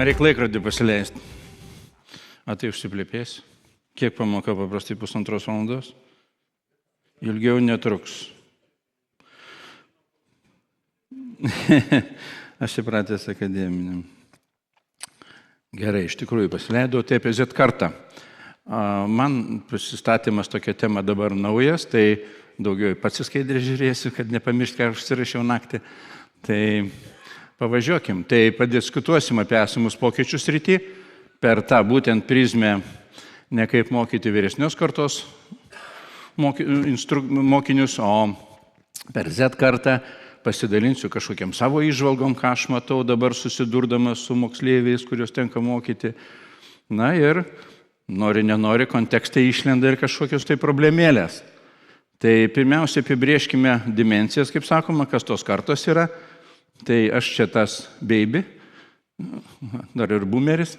man reikia laikrodį pasileisti. A tai užsiplėpėsi. Kiek pamoka paprastai 1,5 valandos? Ilgiau netruks. Aš įpratęs akademiniam. Gerai, iš tikrųjų pasileidau, tai apie Z kartą. Man prisistatymas tokia tema dabar naujas, tai daugiau pats į skaidrę žiūrėsiu, kad nepamiršti, ką aš užsirašiau naktį. Tai pavažiuokim, tai padiskutuosim apie esamus pokyčius srity per tą būtent prizmę, ne kaip mokyti vyresnios kartos mokinius, o per Z kartą pasidalinsiu kažkokiam savo įžvalgom, ką aš matau dabar susidurdamas su moksleiviais, kuriuos tenka mokyti. Na ir nori, nenori, kontekste išlenda ir kažkokios tai problemėlės. Tai pirmiausia, apibrėžkime dimensijas, kaip sakoma, kas tos kartos yra. Tai aš čia tas baby, dar ir boomeris,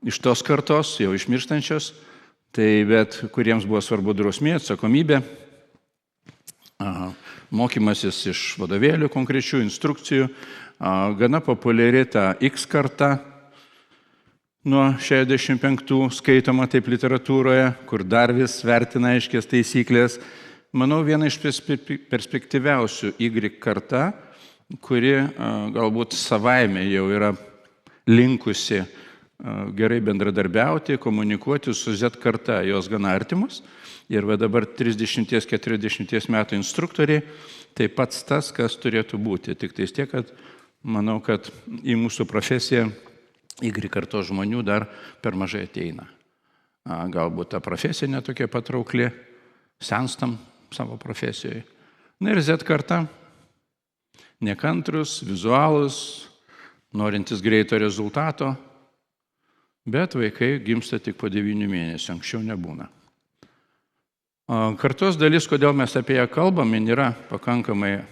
iš tos kartos, jau išmirštančios, tai bet kuriems buvo svarbu drausmė, atsakomybė, mokymasis iš vadovėlių konkrečių, instrukcijų, gana populiari ta X karta, nuo 65 skaitoma taip literatūroje, kur dar vis vertina aiškės taisyklės. Manau, viena iš perspektyviausių Y karta, kuri galbūt savaime jau yra linkusi gerai bendradarbiauti, komunikuoti su Z karta, jos gana artimus. Ir va dabar 30-40 metų instruktoriai, tai pats tas, kas turėtų būti. Tik tais tiek, kad manau, kad į mūsų profesiją Y kartos žmonių dar per mažai ateina. Galbūt ta profesija netokia patraukli, senstam savo profesijoje. Na ir Z karta, nekantrus, vizualus, norintis greito rezultato, bet vaikai gimsta tik po 9 mėnesių, anksčiau nebūna. Kartos dalis, kodėl mes apie ją kalbame, yra pakankamai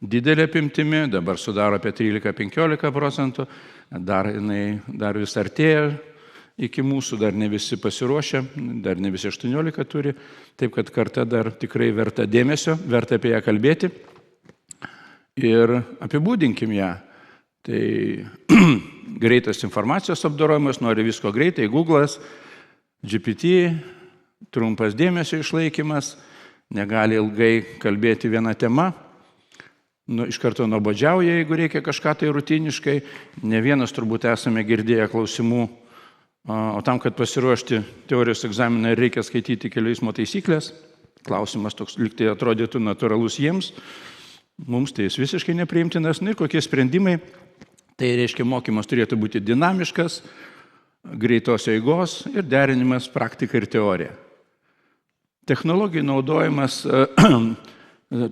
didelė apimtimi, dabar sudaro apie 13-15%, dar vis artėja iki mūsų, dar ne visi pasiruošę, dar ne visi 18 turi, taip kad karta dar tikrai verta dėmesio, verta apie ją kalbėti ir apibūdinkim ją. Tai greitas informacijos apdorojimas, nori visko greitai, Google'as, GPT, trumpas dėmesio išlaikymas, negali ilgai kalbėti viena tema, iš karto nuobodžiauja, jeigu reikia kažką tai rutiniškai, ne vienas turbūt esame girdėję klausimų, o tam, kad pasiruošti teorijos egzaminą, reikia skaityti kelių eismo taisyklės, klausimas toks liktai atrodytų natūralus jiems, mums tai jis visiškai nepriimtinas, ir kokie sprendimai, tai reiškia mokymas turėtų būti dinamiškas, greitos eigos ir derinimas praktika ir teorija. Technologijų naudojimas,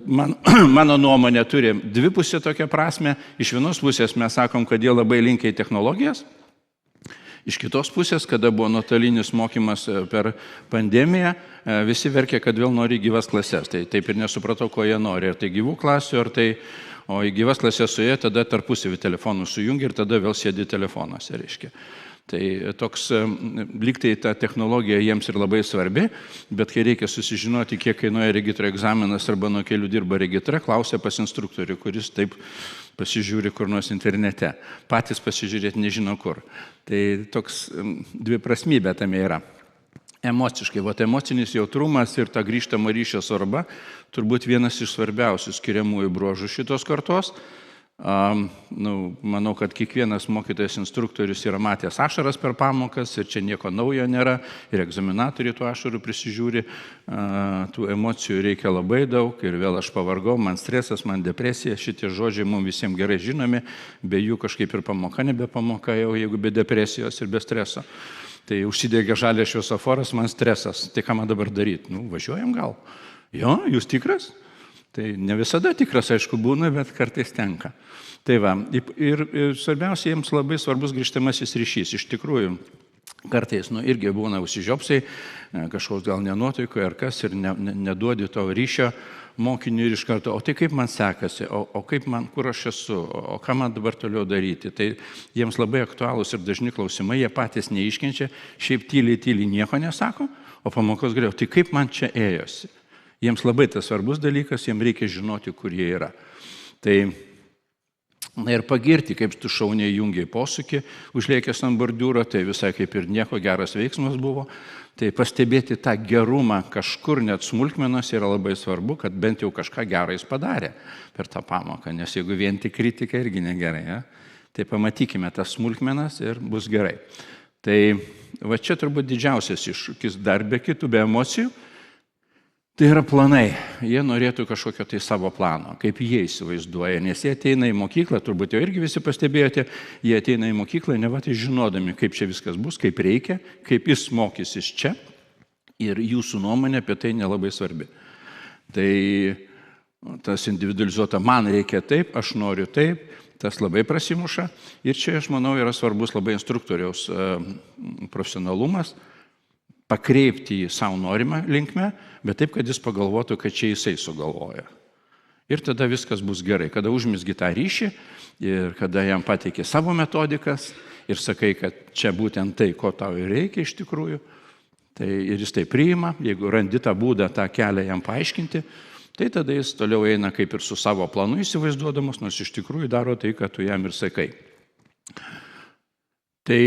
mano nuomonė, turi dvipusę tokią prasme. Iš vienos pusės mes sakom, kad jie labai linkia į technologijas. Iš kitos pusės, kada buvo nuotolinis mokymas per pandemiją, visi verkė, kad vėl nori gyvas klases. Tai taip ir nesupratau, ko jie nori. Ar tai gyvų klasių, o į gyvas klases su jie, tada tarpusavį telefonų sujungia ir tada vėl sėdi telefonuose, reiškia. Tai toks, lygtai ta technologija jiems ir labai svarbi, bet kai reikia susižinoti, kiek kainuoja regitro egzaminas arba nuo kelių dirba regitra, klausia pas instruktorių, kuris taip pasižiūri kur nors internete. Patys pasižiūrėti nežino kur. Tai toks dviprasmybė tame yra. Emociškai, emocinis jautrumas ir ta grįžtamo ryšio svarba turbūt vienas iš svarbiausių skiriamųjų bruožų šitos kartos. Manau, kad kiekvienas mokytojas instruktorius yra matęs ašaras per pamokas ir čia nieko naujo nėra ir egzaminatoriai tų ašarų prisižiūri, tų emocijų reikia labai daug ir vėl aš pavargau, man stresas, man depresija, šitie žodžiai mums visiems gerai žinomi, be jų kažkaip ir pamoka nebepamoka jau, jeigu be depresijos ir be streso. Tai užsidegė žalia šviesoforas, man stresas, tai ką man dabar daryti? Važiuojam gal? Jo, jūs tikras? Tai ne visada tikras, aišku, būna, bet kartais tenka. Tai va, ir svarbiausia, jiems labai svarbus grįžtamasis ryšys. Iš tikrųjų, kartais, irgi būna užsižiopsai, kažkoks gal nenuotaikoje ar kas, ir neduodi to ryšio mokiniui ir iš karto, o tai kaip man sekasi, o kaip man, kur aš esu, o ką man dabar toliau daryti. Tai jiems labai aktualūs ir dažni klausimai, jie patys neiškenčia, šiaip tyliai nieko nesako, o pamokos greiau, tai kaip man čia ėjosi. Jiems labai tas svarbus dalykas, jiems reikia žinoti, kur jie yra. Tai Na ir pagirti, kaip tu šauniai jungiai posūkį, užlėkęs ant bordiūro, tai visai kaip ir nieko, geras veiksmas buvo. Tai pastebėti tą gerumą kažkur net smulkmenos yra labai svarbu, kad bent jau kažką gerą jis padarė per tą pamoką, nes jeigu vien tik kritika irgi negerai, ja? Tai pamatykime tas smulkmenas ir bus gerai. Tai va čia turbūt didžiausias iššūkis dar be kitų, be emocijų. Tai yra planai. Jie norėtų kažkokio tai savo plano, kaip jie įsivaizduoja, nes jie ateina į mokyklą, turbūt jau irgi visi pastebėjote, jie ateina į mokyklą, ne va tai žinodami, kaip čia viskas bus, kaip reikia, kaip jis mokysis čia ir jūsų nuomonė apie tai nelabai svarbi. Tai tas individualizuota, man reikia taip, aš noriu taip, tas labai prasimuša ir čia, aš manau, yra svarbus labai instruktoriaus profesionalumas, pakreipti į savo norimą linkmę, bet taip, kad jis pagalvotų, kad čia jisai sugalvoja. Ir tada viskas bus gerai, kada užmizgi tą ryšį ir kada jam pateikė savo metodikas ir sakai, kad čia būtent tai, ko tau ir reikia iš tikrųjų, tai ir jis tai priima, jeigu randi tą būdą, tą kelią jam paaiškinti, tai tada jis toliau eina kaip ir su savo planu įsivaizduodamas, nors iš tikrųjų daro tai, kad tu jam ir sakai. Tai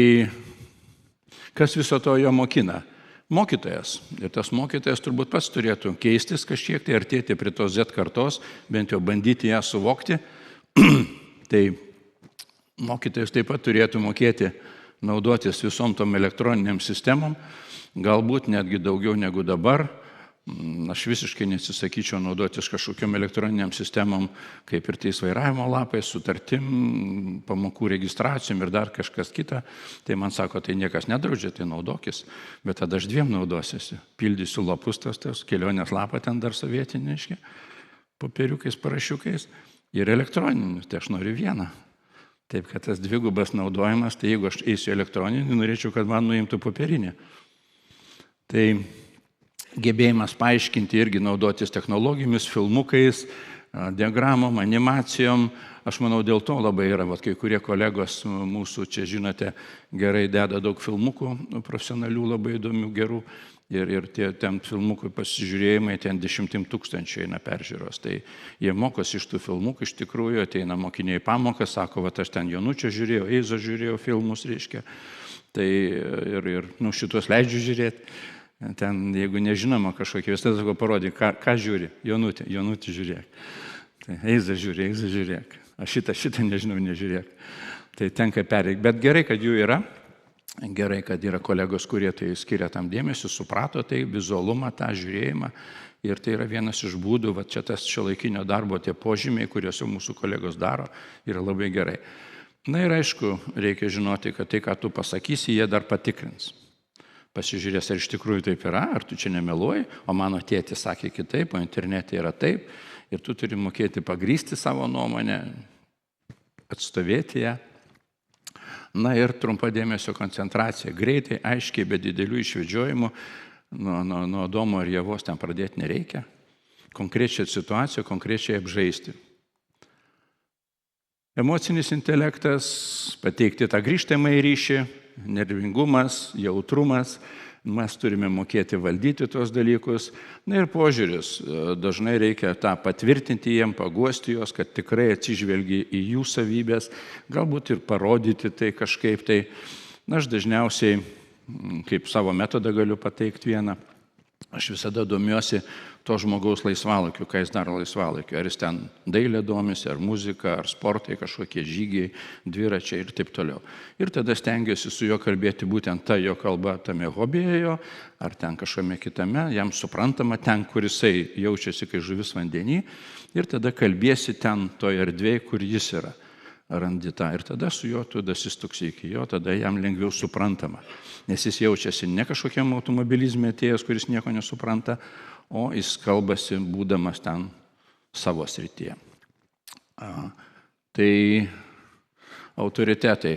kas viso to jo mokina? Mokytojas. Ir tas mokytojas turbūt pats turėtų keistis kažkiek, tai artėti prie tos Z kartos, bent jau bandyti ją suvokti. Tai mokytojas taip pat turėtų mokėti naudotis visom tom elektroniniam sistemom, galbūt netgi daugiau negu dabar. Aš visiškai nesisakyčiau naudotis kažkokiam elektroniniam sistemom, kaip ir tais vairavimo lapais, sutartim, pamokų registracijom ir dar kažkas kita. Tai man sako, tai niekas nedraudžia, tai naudokis. Bet tada aš dviem naudosiuosi. Pildysiu lapus tos kelionės lapą ten dar sovietinį, aiškiai, popieriukais, parašiukais ir elektroninius. Tai aš noriu vieną. Taip, kad tas dvigubas naudojimas, tai jeigu aš eisiu elektroninį, norėčiau, kad man nuimtų popierinį. Tai gebėjimas paaiškinti irgi naudotis technologijomis, filmukais, diagramom, animacijom. Aš manau, dėl to labai yra, kai kurie kolegos mūsų čia, žinote, gerai deda daug filmukų, profesionalių, labai įdomių, gerų. Ir tie ten filmukų pasižiūrėjimai, ten 10 000 eina peržiūros. Tai jie mokosi iš tų filmukų, iš tikrųjų, ateina mokiniai į pamoką, sako, va aš ten Jonučio žiūrėjau, Eizo žiūrėjau filmus, reiškia. Tai ir šitos leidžiu žiūrėti. Ten, jeigu nežinoma kažkokia, visada sako, parodyk, ką žiūri, Jonutį žiūrėk. Tai Eiza žiūrėk. Aš šitą nežinau, nežiūrėk. Tai tenka pereik. Bet gerai, kad jų yra. Gerai, kad yra kolegos, kurie tai skiria tam dėmesį, suprato tai, vizualumą, tą žiūrėjimą. Ir tai yra vienas iš būdų, va čia tas šiuolaikinio darbo tie požymiai, kuriuos jau mūsų kolegos daro, yra labai gerai. Na ir aišku, reikia žinoti, kad tai, ką tu pasakysi, jie dar patikrins. Pasižiūrės, ar iš tikrųjų taip yra, ar tu čia nemeluoji, o mano tėtis sakė kitaip, o internete yra taip, ir tu turi mokėti pagrįsti savo nuomonę, atstovėti ją. Na ir trumpa dėmesio koncentracija. Greitai, aiškiai, be didelių išvedžiojimų, nuo Adomo ir Ievos ten pradėti nereikia. Konkrečią situaciją, konkrečiai apžaisti. Emocinis intelektas, pateikti tą grįžtamąjį ryšį, nervingumas, jautrumas, mes turime mokėti valdyti tuos dalykus. Na ir požiūris, dažnai reikia tą patvirtinti jiem, paguosti juos, kad tikrai atsižvelgi į jų savybės, galbūt ir parodyti tai kažkaip tai. Na, aš dažniausiai, kaip savo metodą galiu pateikti vieną, aš visada domiuosi to žmogaus laisvalaikiu, ką jis daro laisvalaikiu. Ar jis ten dailė domisi, ar muzika, ar sportai, kažkokie žygiai, dviračiai ir taip toliau. Ir tada stengiuosi su juo kalbėti būtent ta jo kalba tame hobbyje jo, ar ten kažkame kitame, jam suprantama ten, kur jisai jaučiasi, kai žuvis vandenį, ir tada kalbėsi ten toje erdvėje, kur jis yra. Randi tą. Ir tada su juo tu dasistuksi iki jo, tada jam lengviau suprantama. Nes jis jaučiasi ne kažkokiam automobilizme atėjęs, kuris nieko nesupranta, o jis kalbasi būdamas ten savo srityje. Tai autoritetai.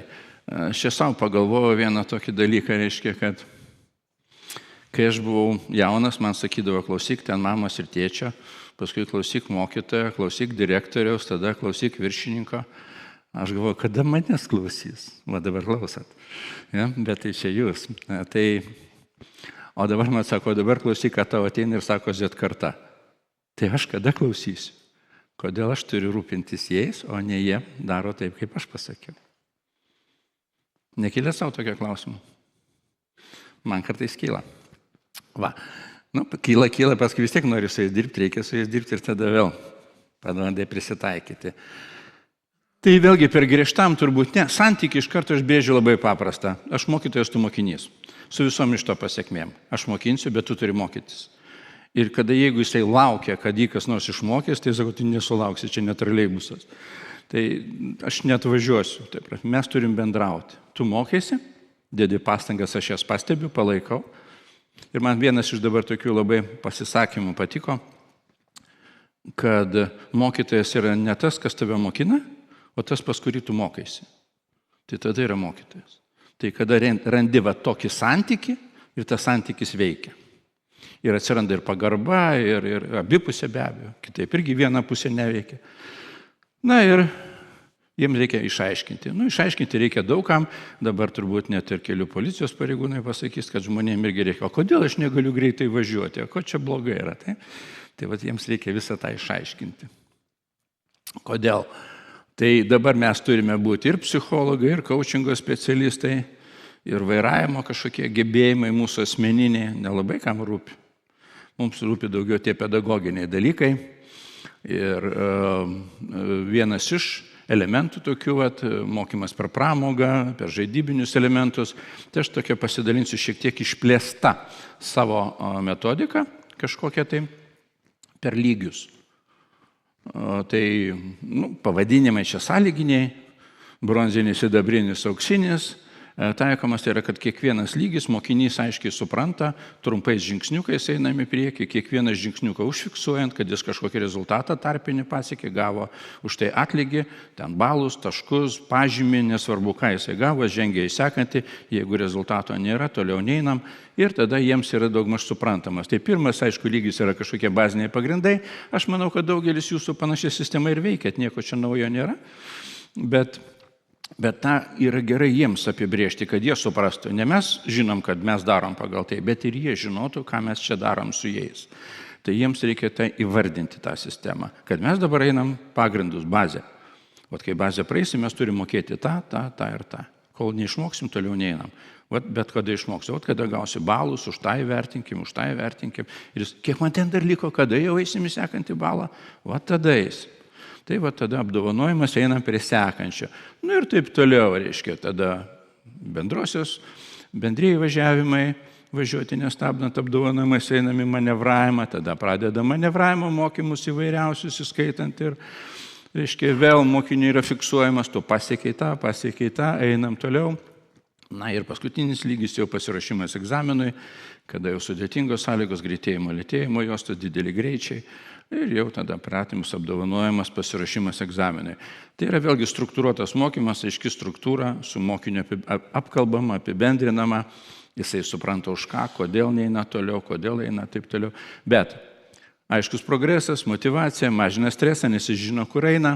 Aš savo pagalvojau vieną tokį dalyką, reiškia, kad kai aš buvau jaunas, man sakydavo, klausyk ten mamos ir tėčio, paskui klausyk mokytojo, klausyk direktoriaus, tada klausyk viršininko. Aš galvoju, kada manęs klausys? Va dabar klausat. Ja, bet tai čia jūs. O dabar man sako, dabar klausyk, ką tavo ateina ir sako Z karta. Tai aš kada klausysiu? Kodėl aš turiu rūpintis jais, o ne jie daro taip, kaip aš pasakiau? Nekėlė savo tokio klausimą? Man kartais kyla. Va. Kyla, paskui vis tiek noriu su jais dirbti, reikia su jais dirbti ir tada vėl pabandai prisitaikyti. Tai vėlgi per griežtam turbūt ne. Santykį iš karto aš brėžiu labai paprastą. Aš mokytojas, tu mokinys. Su visom iš to pasiekmėm. Aš mokinsiu, bet tu turi mokytis. Ir kada jeigu jisai laukia, kad jį kas nors išmokys, tai sako, tu nesulauksi, čia ne troleibusas. Tai aš net važiuosiu. Taip, mes turim bendrauti. Tu mokėsi, dedi pastangas, aš jas pastebiu, palaikau. Ir man vienas iš dabar tokių labai pasisakymų patiko, kad mokytojas yra ne tas, kas tave mokina, o tas, pas kurį tu mokaisi. Tai tada yra mokytojas. Tai kada randi va tokį santykį ir tas santykis veikia. Ir atsiranda ir pagarba, ir abipusė be abejo. Kitaip irgi viena pusė neveikia. Na ir jiems reikia išaiškinti. Išaiškinti reikia daugam. Dabar turbūt net ir kelių policijos pareigūnai pasakys, kad žmonėms irgi reikia. O kodėl aš negaliu greitai važiuoti? O ko čia blogai yra? Tai va, jiems reikia visą tą išaiškinti. Kodėl? Tai dabar mes turime būti ir psichologai, ir coachingo specialistai, ir vairavimo kažkokie gebėjimai mūsų asmeniniai. Nelabai kam rūpi. Mums rūpi daugiau tie pedagoginiai dalykai. Ir vienas iš elementų tokių, mokymas per pramogą, per žaidybinius elementus. Tai aš tokia pasidalinsiu šiek tiek išplėsta savo metodiką, kažkokią tai per lygius. Tai pavadinimai čia sąlyginiai, bronzinis, sidabrinis, auksinis. Taikomas tai yra, kad kiekvienas lygis mokinys aiškiai supranta, trumpais žingsniukais einami prieki, kiekvieną žingsniuką užfiksuojant, kad jis kažkokį rezultatą tarpinį pasiekė, gavo už tai atlygį, ten balus, taškus, pažymį, nesvarbu ką jisai gavo, žengia į sekantį, jeigu rezultato nėra, toliau neinam ir tada jiems yra daugmaž suprantamas. Tai pirmas, aišku, lygis yra kažkokie baziniai pagrindai. Aš manau, kad daugelis jūsų panašią sistemą ir veikiat, nieko čia naujo nėra, bet tą yra gerai jiems apibriežti, kad jie suprastų. Ne mes žinom, kad mes darom pagal tai, bet ir jie žinotų, ką mes čia darom su jais. Tai jiems reikia tai įvardinti tą sistemą, kad mes dabar einam pagrindus, bazę. O kai bazę praeisim, mes turime mokėti tą ir tą. Kol neišmoksim, toliau neinam. Bet kada išmoksim, kada gausi balus, už tą įvertinkim. Ir kiek man ten dar liko, kada jau eisim į sekantį balą, tada eisim. Tai tada apdovanojimas einam prie sekančio. Ir taip toliau, reiškia, tada bendrieji važiavimai, važiuoti nestabdant apdovanojimais einam į manevravimą, tada pradeda manevravimo mokymus įvairiausius, įskaitant ir, reiškia, vėl mokiniai yra fiksuojamas, tu pasiekiai tą, einam toliau. Na ir paskutinis lygis jau pasiruošimas egzaminui, kada jau sudėtingos sąlygos, greitėjimo, lėtėjimo juostos, dideli greičiai. Ir jau tada pratimus apdovanojimas, pasiruošimas egzaminui. Tai yra vėlgi struktūruotas mokymas, aiški struktūra, su mokiniu apkalbama, apibendrinama, jisai supranta už ką, kodėl neina toliau, kodėl eina taip toliau. Bet aiškus progresas, motyvacija, mažina stresą, nes jis žino, kur eina,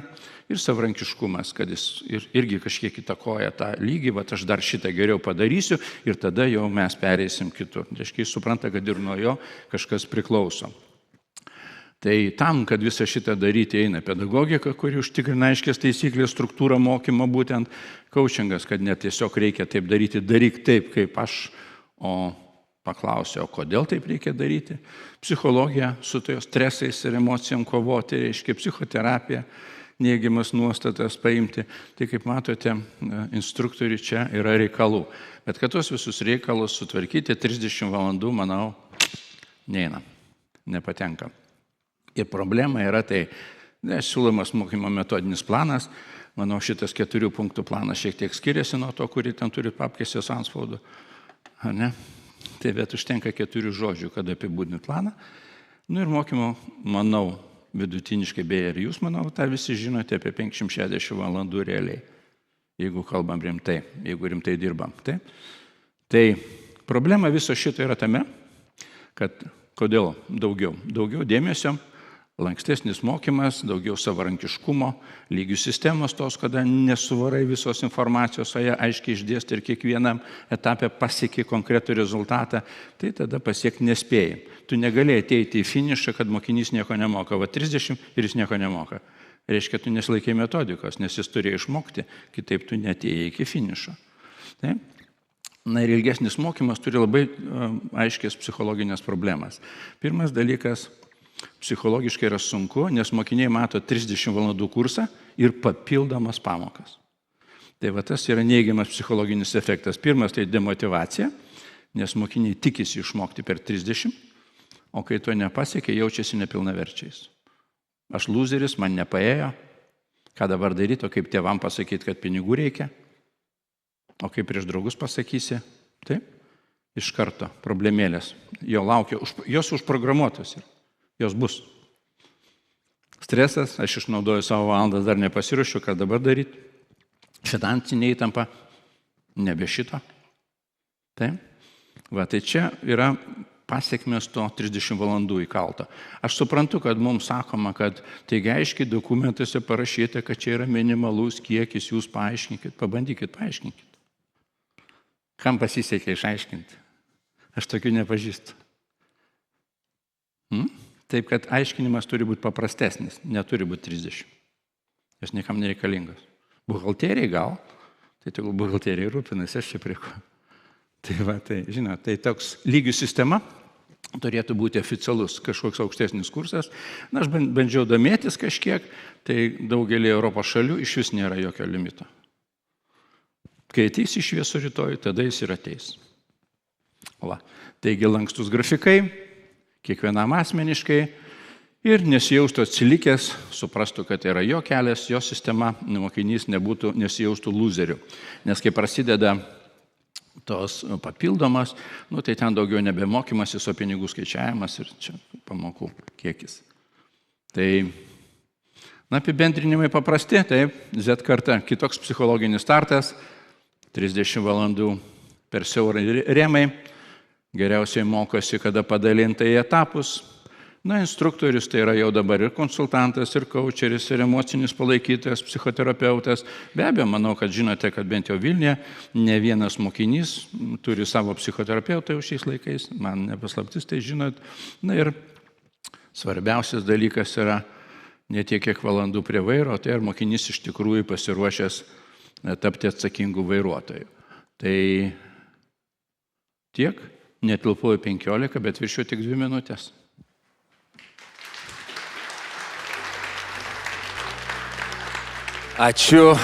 ir savarankiškumas, kad jis irgi kažkiek įtakoja tą lygį, aš dar šitą geriau padarysiu ir tada jau mes pereisim kitur. Reiškia, jis supranta, kad ir nuo jo kažkas priklauso. Tai tam, kad visą šitą daryti, eina pedagogika, kuri užtikrina aiškias taisyklės, struktūrą mokymo, būtent coachingas, kad net tiesiog reikia taip daryti, daryk taip, kaip aš, o paklausiu, o kodėl taip reikia daryti. Psichologija su tojos stresais ir emocijom kovoti, reiškia psichoterapija, neigiamas nuostatas paimti. Tai kaip matote, instruktoriui čia yra reikalų. Bet kad tos visus reikalus sutvarkyti 30 valandų, manau, neina, nepatenka. Ir problema yra tai, siūlomas mokymo metodinis planas, manau, šitas 4 punktų planas šiek tiek skiriasi nuo to, kurį ten turi papkėse su antspaudu. Ne? Tai bet užtenka 4 žodžių, kad apibūdinti planą. Ir mokymo, manau, vidutiniškai, beje, ir jūs, manau, tą visi žinote apie 560 valandų realiai, jeigu kalbam rimtai, jeigu rimtai dirbam. Tai problema viso šito yra tame, kad kodėl daugiau dėmesio, Lankstesnis mokymas, daugiau savarankiškumo, lygių sistemos tos, kada nesuvarai visos informacijos, o ją aiškiai išdėsti ir kiekvienam etapė pasieki konkretų rezultatą, tai tada pasiekti nespėjai. Tu negalėjai ateiti į finišą, kad mokinys nieko nemoka, va 30 ir jis nieko nemoka. Reiškia, tu nesilaikai metodikos, nes jis turėjo išmokti, kitaip tu neatėjai iki finišo. Taip? Na ir ilgesnis mokymas turi labai aiškias psichologinės problemas. Pirmas dalykas, psichologiškai yra sunku, nes mokiniai mato 30 valandų kursą ir papildomas pamokas. Tai va tas yra neigiamas psichologinis efektas. Pirmas tai demotyvacija, nes mokiniai tikisi išmokti per 30, o kai to nepasiekia, jaučiasi nepilnaverčiais. Aš loseris, man nepaėjo, ką dabar daryti, o kaip tėvam pasakyti, kad pinigų reikia, o kaip prieš draugus pasakysi, taip, iš karto problemėlės. Jo laukia, jos užprogramuotos ir jos bus. Stresas, aš išnaudoju savo valandas, dar nepasiruošiu, ką dabar daryti. Finansinė įtampa, nebe šito. Taip? Va, tai čia yra pasiekmes to 30 valandų įkalto. Aš suprantu, kad mums sakoma, kad taigi aiškiai dokumentuose parašyta, kad čia yra minimalus kiekis, jūs paaiškinkit, pabandykit paaiškinkit. Kam pasisekė išaiškinti? Aš tokių nepažįstu. Taip, kad aiškinimas turi būti paprastesnis, neturi būti 30. Jis niekam nereikalingas. Buhalterijai gal, tai tegul buhalterijai rūpinasi, aš čia prie ko. Tai va, tai, žinot, tai toks lygių sistema turėtų būti oficialus kažkoks aukštesnis kursas. Na, aš bandžiau domėtis kažkiek, tai daugelį Europos šalių iš vis nėra jokio limito. Kai ateis į šviesų rytoj, tada jis ir ateis. Va. Taigi lankstus grafikai, kiekvienam asmeniškai ir nesijaustų atsilikęs, suprastų, kad yra jo kelias, jo sistema, mokinys nesijaustų loseriu. Nes kai prasideda tos papildomas, tai ten daugiau nebemokymasis, o pinigų skaičiavimas ir čia pamokų kiekis. Tai, apibendrinimai paprasti, taip, Z karta, kitoks psichologinis startas, 30 valandų per siaurą rėmai, geriausiai mokosi, kada padalinta į etapus. Na, instruktorius tai yra jau dabar ir konsultantas, ir coacheris, ir emocinis palaikytojas, psichoterapeutas. Be abejo, manau, kad žinote, kad bent jau Vilniuje ne vienas mokinys turi savo psichoterapeutą jau šiais laikais, man nepaslaptis, tai žinot. Na ir svarbiausias dalykas yra ne tiek, kiek valandų prie vairo, tai ar mokinys iš tikrųjų pasiruošęs tapti atsakingų vairuotojų. Tai tiek. Netilpuoju 15, bet viršiu tik 2 minutės. Ačiū.